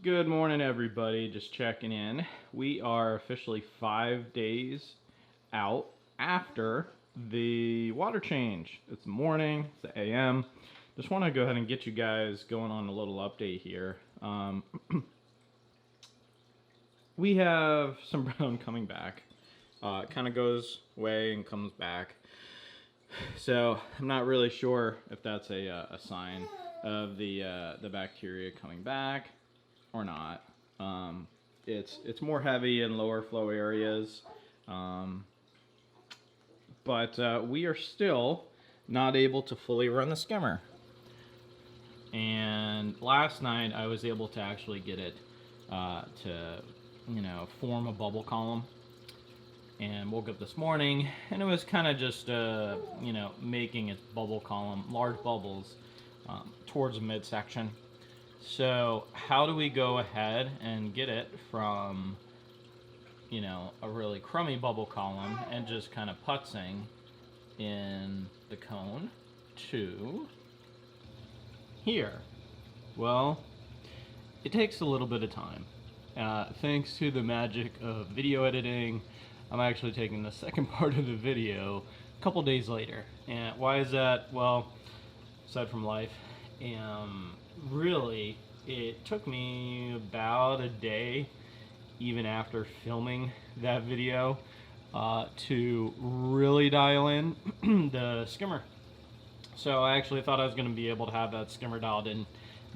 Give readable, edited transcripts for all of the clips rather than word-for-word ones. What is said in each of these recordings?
Good morning, everybody. Just checking in. We are officially 5 days out after the water change. It's the morning, it's the AM. Just want to go ahead and get you guys going on a little update here. We have some brown coming back. It kind of goes away and comes back. So I'm not really sure if that's a sign of the bacteria coming back or not. It's more heavy in lower flow areas, but we are still not able to fully run the skimmer. And last night I was able to actually get it to form a bubble column, and woke up this morning and it was kind of just making its bubble column, large bubbles, towards the midsection. So how do we go ahead and get it from a really crummy bubble column and just kind of putzing in the cone to here? Well, it takes a little bit of time. Thanks to the magic of video editing, I'm actually taking the second part of the video a couple days later. And why is that? Well, aside from life, really, it took me about a day, even after filming that video, to really dial in the skimmer. So I actually thought I was going to be able to have that skimmer dialed in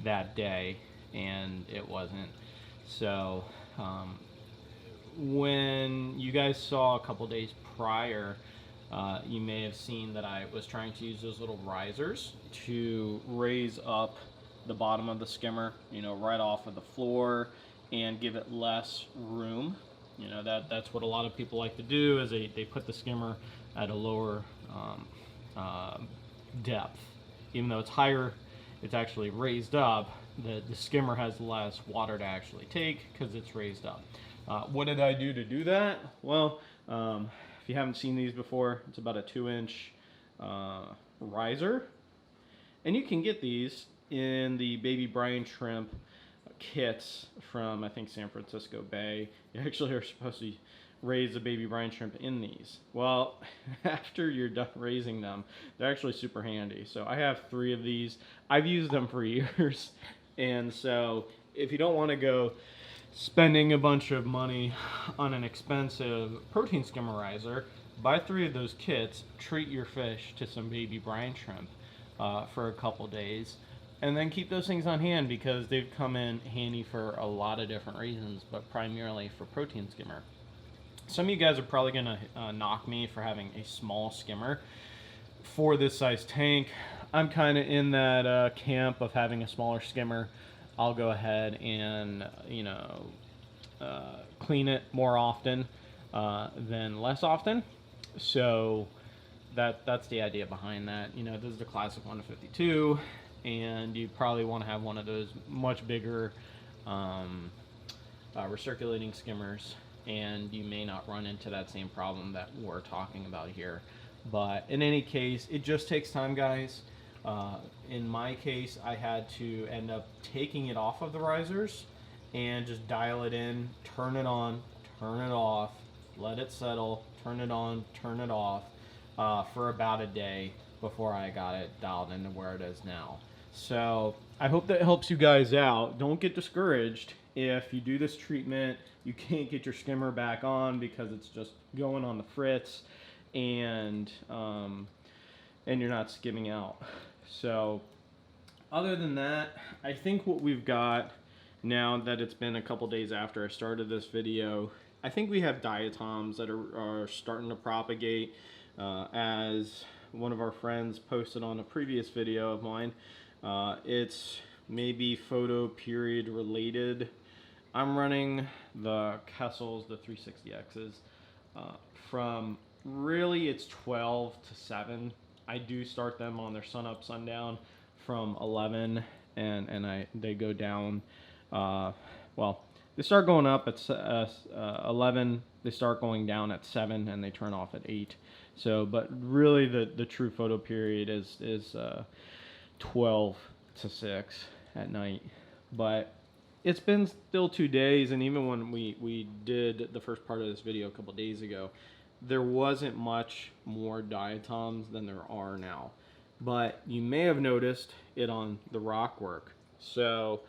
that day, and it wasn't. So when you guys saw a couple days prior, you may have seen that I was trying to use those little risers to raise up the bottom of the skimmer, right off of the floor, and give it less room. That's what a lot of people like to do, is they put the skimmer at a lower depth. Even though it's higher, it's actually raised up. The skimmer has less water to actually take because it's raised up. What did I do to do that? Well, if you haven't seen these before, it's about a 2-inch riser, and you can get these in the baby brine shrimp kits from, I think, San Francisco Bay. You actually are supposed to raise the baby brine shrimp in these. Well, after you're done raising them, they're actually super handy. So I have 3 of these. I've used them for years. And so if you don't want to go spending a bunch of money on an expensive protein skimmerizer, buy 3 of those kits, treat your fish to some baby brine shrimp for a couple days, and then keep those things on hand, because they've come in handy for a lot of different reasons, but primarily for protein skimmer. Some of you guys are probably going to knock me for having a small skimmer for this size tank. I'm kind of in that camp of having a smaller skimmer. I'll go ahead and clean it more often than less often. So that's the idea behind that. This is the classic 152, and you probably want to have one of those much bigger recirculating skimmers, and you may not run into that same problem that we're talking about here. But in any case, it just takes time, guys. In my case, I had to end up taking it off of the risers and just dial it in, turn it on, turn it off, let it settle, turn it on, turn it off, for about a day before I got it dialed into where it is now. So I hope that helps you guys out. Don't get discouraged if you do this treatment, you can't get your skimmer back on because it's just going on the fritz, and you're not skimming out. So other than that, I think what we've got now that it's been a couple days after I started this video, I think we have diatoms that are starting to propagate. As one of our friends posted on a previous video of mine, it's maybe photo period related. I'm running the Kessels, the 360Xs, from really it's 12 to 7. I do start them on their sun up, sundown from 11, and they go down. Well, they start going up at 11. They start going down at 7, and they turn off at 8. So, but really the true photo period is 12 to 6 at night. But it's been still 2 days, and even when we did the first part of this video a couple days ago, there wasn't much more diatoms than there are now. But you may have noticed it on the rock work. So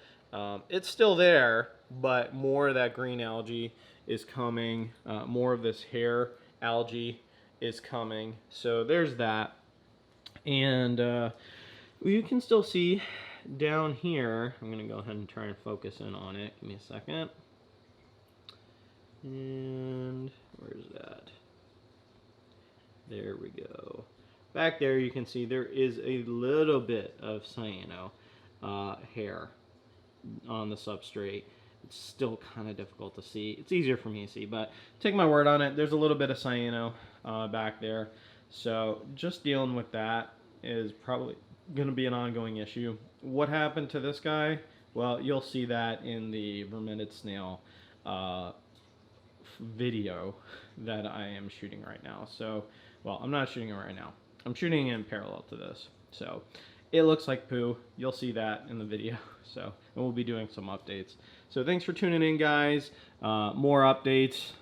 it's still there, but more of that green algae is coming. More of this hair algae is coming. So there's that. And you can still see down here, I'm going to go ahead and try and focus in on it. Give me a second. And where's that? There we go. Back there you can see there is a little bit of cyano hair on the substrate. It's still kind of difficult to see. It's easier for me to see, but take my word on it, there's a little bit of cyano back there. So just dealing with that is probably going to be an ongoing issue. What happened to this guy? Well, you'll see that in the verminid snail video that I am shooting right now. So, well, I'm not shooting it right now. I'm shooting it in parallel to this. So it looks like poo. You'll see that in the video. So, and we'll be doing some updates. So thanks for tuning in, guys. More updates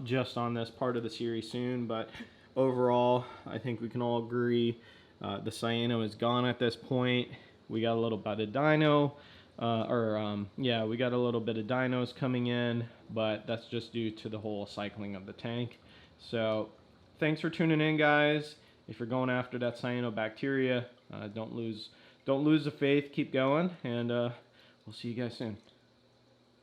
just on this part of the series soon, but overall, I think we can all agree the cyano is gone at this point. We got a little bit of dino, yeah, we got a little bit of dinos coming in, but that's just due to the whole cycling of the tank. So thanks for tuning in, guys. If you're going after that cyanobacteria, don't lose the faith. Keep going, and we'll see you guys soon.